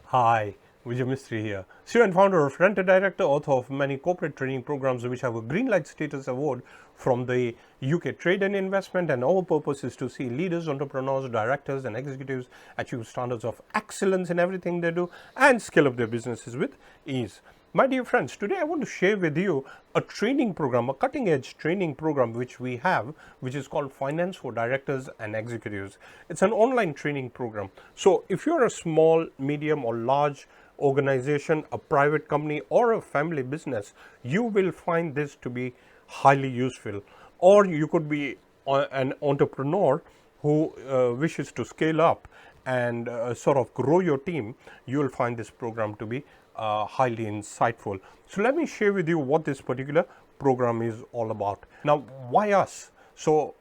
Hi, Vijay Mistry here, CEO and founder of Renter Director, author of many corporate training programs which have a green light status award from the UK Trade and Investment. And our purpose is to see leaders, entrepreneurs, directors, and executives achieve standards of excellence in everything they do and scale up their businesses with ease. My dear friends, today I want to share with you a training program, a cutting edge training program which we have, which is called Finance for Directors and Executives. It's an online training program. So if you're a small, medium, or large organization, a private company, or a family business, you will find this to be highly useful. Or you could be an entrepreneur who wishes to scale up and sort of grow your team. You will find this program to be highly insightful. So let me share with you what this particular program is all about. Now, why us? So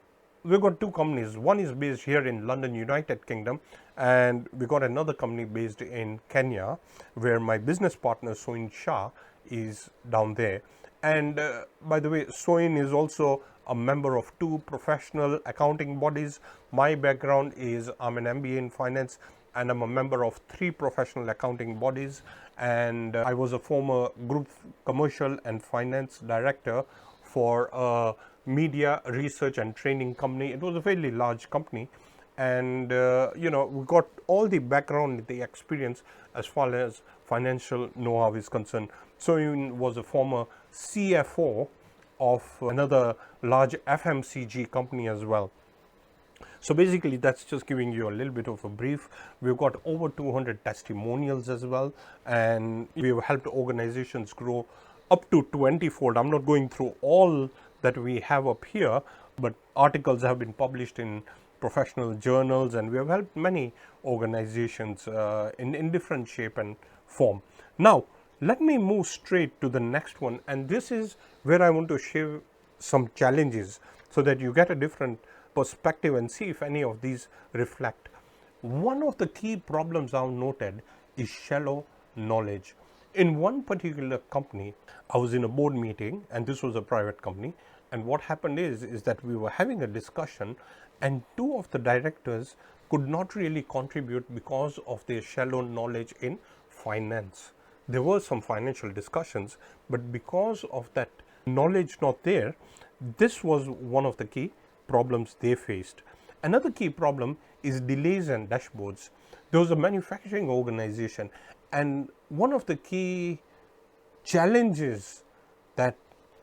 we've got two companies. One is based here in London, United Kingdom, and we got another company based in Kenya, where my business partner Soin Shah is down there. And by the way, Soin is also a member of two professional accounting bodies. My background is I'm an MBA in finance, and I'm a member of three professional accounting bodies. And I was a former group commercial and finance director for a media research and training company. It was a fairly large company, and we got all the background, the experience as far as financial know-how is concerned. So he was a former CFO of another large FMCG company as well. So basically, that's just giving you a little bit of a brief. We've got over 200 testimonials as well, and we've helped organizations grow up to 20-fold. I'm not going through all that we have up here, but articles have been published in professional journals, and we have helped many organizations in different shape and form. Now, let me move straight to the next one, and this is where I want to share some challenges so that you get a different perspective and see if any of these reflect. One of the key problems I've noted is shallow knowledge. In one particular company, I was in a board meeting, and this was a private company, and what happened is that we were having a discussion, and two of the directors could not really contribute because of their shallow knowledge in finance. There were some financial discussions, but because of that knowledge not there, this was one of the key problems they faced. Another key problem is delays and dashboards. There was a manufacturing organization, and one of the key challenges that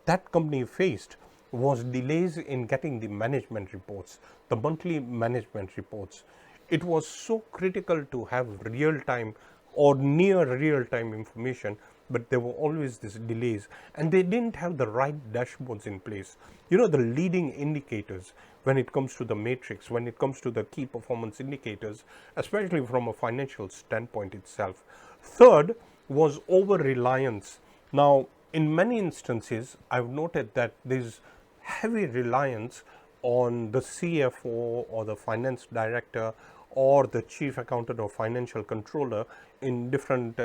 that company faced was delays in getting the management reports, the monthly management reports. It was so critical to have real time or near real time information, but there were always these delays, and they didn't have the right dashboards in place. The leading indicators when it comes to the matrix, when it comes to the key performance indicators, especially from a financial standpoint itself. Third was over reliance. Now, in many instances, I've noted that there's heavy reliance on the CFO or the finance director or the chief accountant or financial controller in different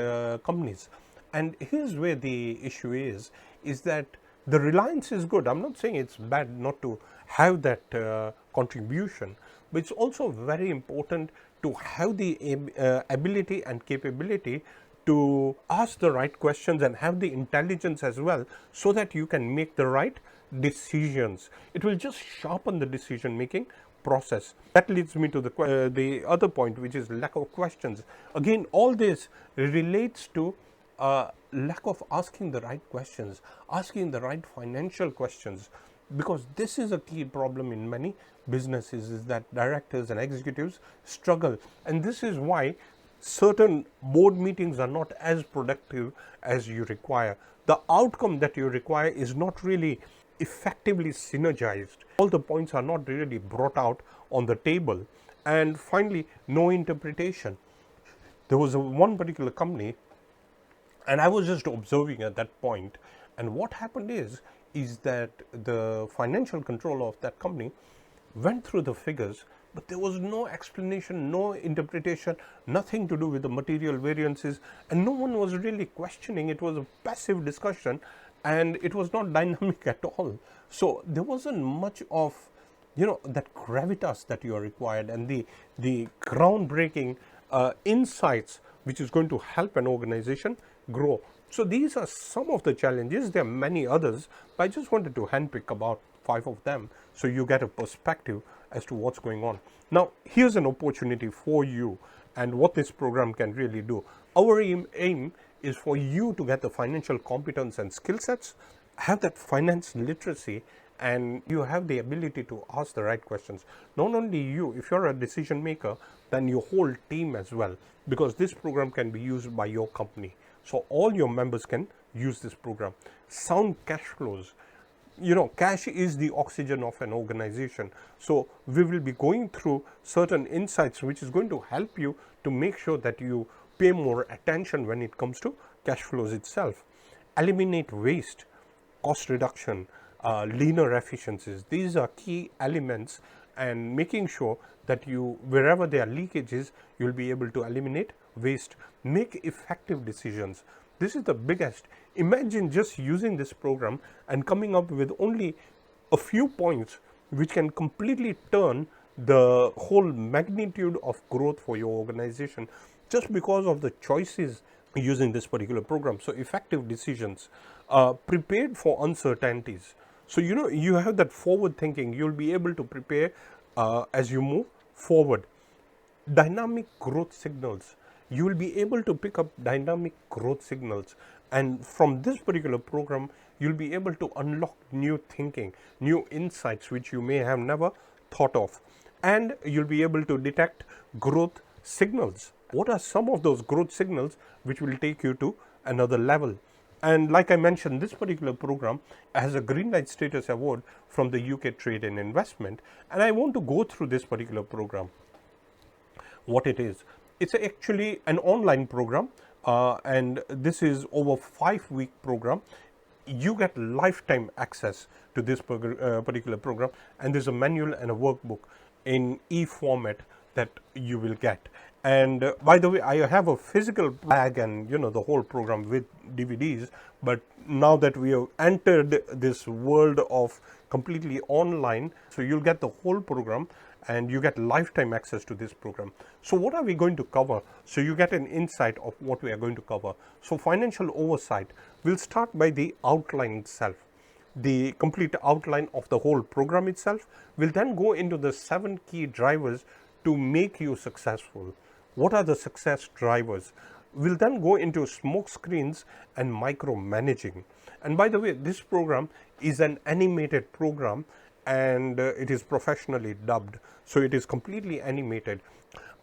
companies. And here's where the issue is that the reliance is good. I'm not saying it's bad not to have that contribution, but it's also very important to have the ability and capability to ask the right questions and have the intelligence as well, so that you can make the right decisions. It will just sharpen the decision making process. That leads me to the other point, which is lack of questions. Again, all this relates to lack of asking the right questions, asking the right financial questions, because this is a key problem in many businesses, is that directors and executives struggle. And this is why certain board meetings are not as productive as you require. The outcome that you require is not really effectively synergized. All the points are not really brought out on the table. And finally, no interpretation. There was one particular company, and I was just observing at that point, and what happened is that the financial controller of that company went through the figures, but there was no explanation, no interpretation, nothing to do with the material variances, and no one was really questioning. It was a passive discussion, and it was not dynamic at all. So there wasn't much of that gravitas that you are required, and the groundbreaking insights which is going to help an organization grow. So these are some of the challenges. There are many others, but I just wanted to handpick about 5 of them so you get a perspective as to what's going on. Now, here's an opportunity for you and what this program can really do. Our aim is for you to get the financial competence and skill sets, have that finance literacy, and you have the ability to ask the right questions. Not only you, if you're a decision maker, then your whole team as well, because this program can be used by your company. So all your members can use this program. Sound cash flows. Cash is the oxygen of an organization. So we will be going through certain insights which is going to help you to make sure that you pay more attention when it comes to cash flows itself. Eliminate waste, cost reduction, leaner efficiencies. These are key elements, and making sure that you, wherever there are leakages, you'll be able to eliminate waste, make effective decisions. This is the biggest. Imagine just using this program and coming up with only a few points which can completely turn the whole magnitude of growth for your organization just because of the choices using this particular program. So effective decisions, prepared for uncertainties. So you have that forward thinking. You'll be able to prepare as you move forward. Dynamic growth signals. You will be able to pick up dynamic growth signals, and from this particular program you'll be able to unlock new thinking, new insights which you may have never thought of, and you'll be able to detect growth signals. What are some of those growth signals which will take you to another level? And like I mentioned, this particular program has a green light status award from the UK Trade and Investment, and I want to go through this particular program, what it is. It's actually an online program, and this is over 5-week program. You get lifetime access to this particular program, and there's a manual and a workbook in e-format that you will get. And by the way, I have a physical bag and the whole program with DVDs, but now that we have entered this world of completely online, so you'll get the whole program and you get lifetime access to this program. So what are we going to cover? So you get an insight of what we are going to cover. So financial oversight, we'll start by the outline itself, the complete outline of the whole program itself. We'll then go into the 7 key drivers to make you successful. What are the success drivers? We'll then go into smoke screens and micromanaging. And by the way, this program is an animated program, and it is professionally dubbed, so it is completely animated.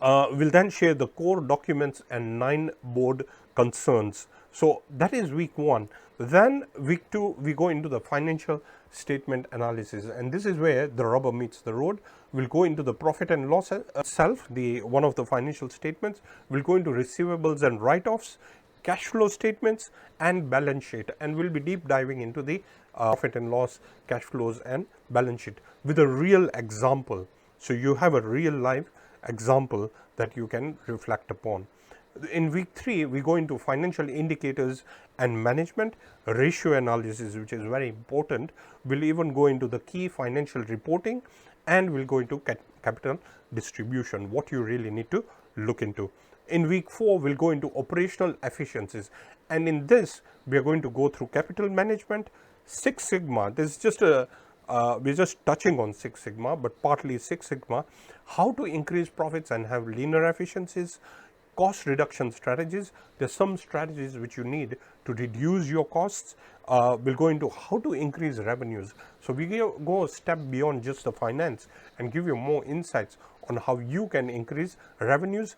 We'll then share the core documents and 9 board concerns. So that is week 1. Then week 2, we go into the financial statement analysis, and this is where the rubber meets the road. We'll go into the profit and loss itself, one of the financial statements. We'll go into receivables and write-offs, cash flow statements, and balance sheet, and we'll be deep diving into the profit and loss, cash flows, and balance sheet with a real example. So you have a real life example that you can reflect upon. In week 3, we go into financial indicators and management, ratio analysis, which is very important. We'll even go into the key financial reporting, and we'll go into capital distribution, what you really need to look into. In week 4, we'll go into operational efficiencies, and in this we are going to go through capital management, Six Sigma. This is just we're just touching on Six Sigma, but partly Six Sigma, how to increase profits and have leaner efficiencies, cost reduction strategies. There's some strategies which you need to reduce your costs. We'll go into how to increase revenues. So we go a step beyond just the finance and give you more insights on how you can increase revenues,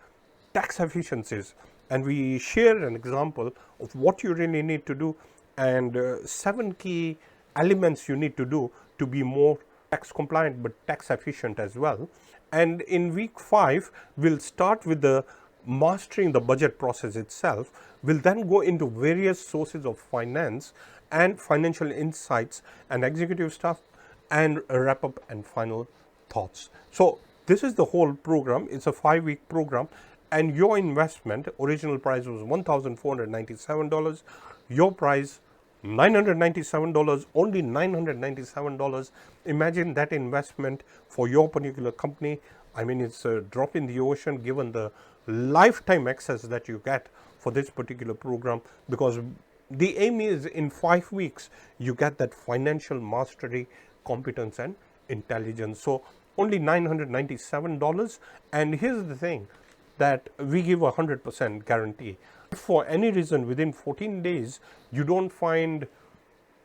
tax efficiencies, and we share an example of what you really need to do, and 7 key elements you need to do to be more tax compliant but tax efficient as well. And in week 5, we'll start with the mastering the budget process itself. We'll then go into various sources of finance and financial insights and executive stuff, and a wrap up and final thoughts. So this is the whole program. It's a 5-week program, and your investment original price was $1,497. Your price $997, only $997. Imagine that investment for your particular company. I mean, it's a drop in the ocean given the lifetime access that you get for this particular program, because the aim is in 5 weeks you get that financial mastery, competence and intelligence. So only $997. And here's the thing, that we give 100% guarantee. If for any reason within 14 days you don't find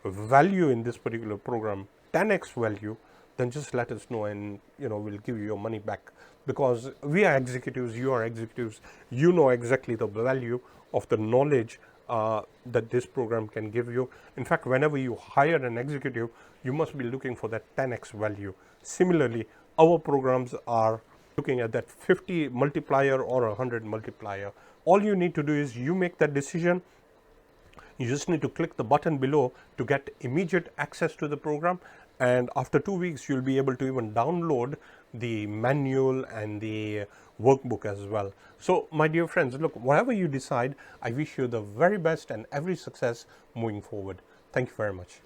value in this particular program, 10x value, then just let us know, and we'll give you your money back, because we are executives, you are executives, you know exactly the value of the knowledge that this program can give you. In fact, whenever you hire an executive, you must be looking for that 10x value. Similarly, our programs are looking at that 50 multiplier or 100 multiplier. All you need to do is you make that decision. You just need to click the button below to get immediate access to the program, and after 2 weeks you'll be able to even download the manual and the workbook as well. So my dear friends, look, whatever you decide, I wish you the very best and every success moving forward. Thank you very much.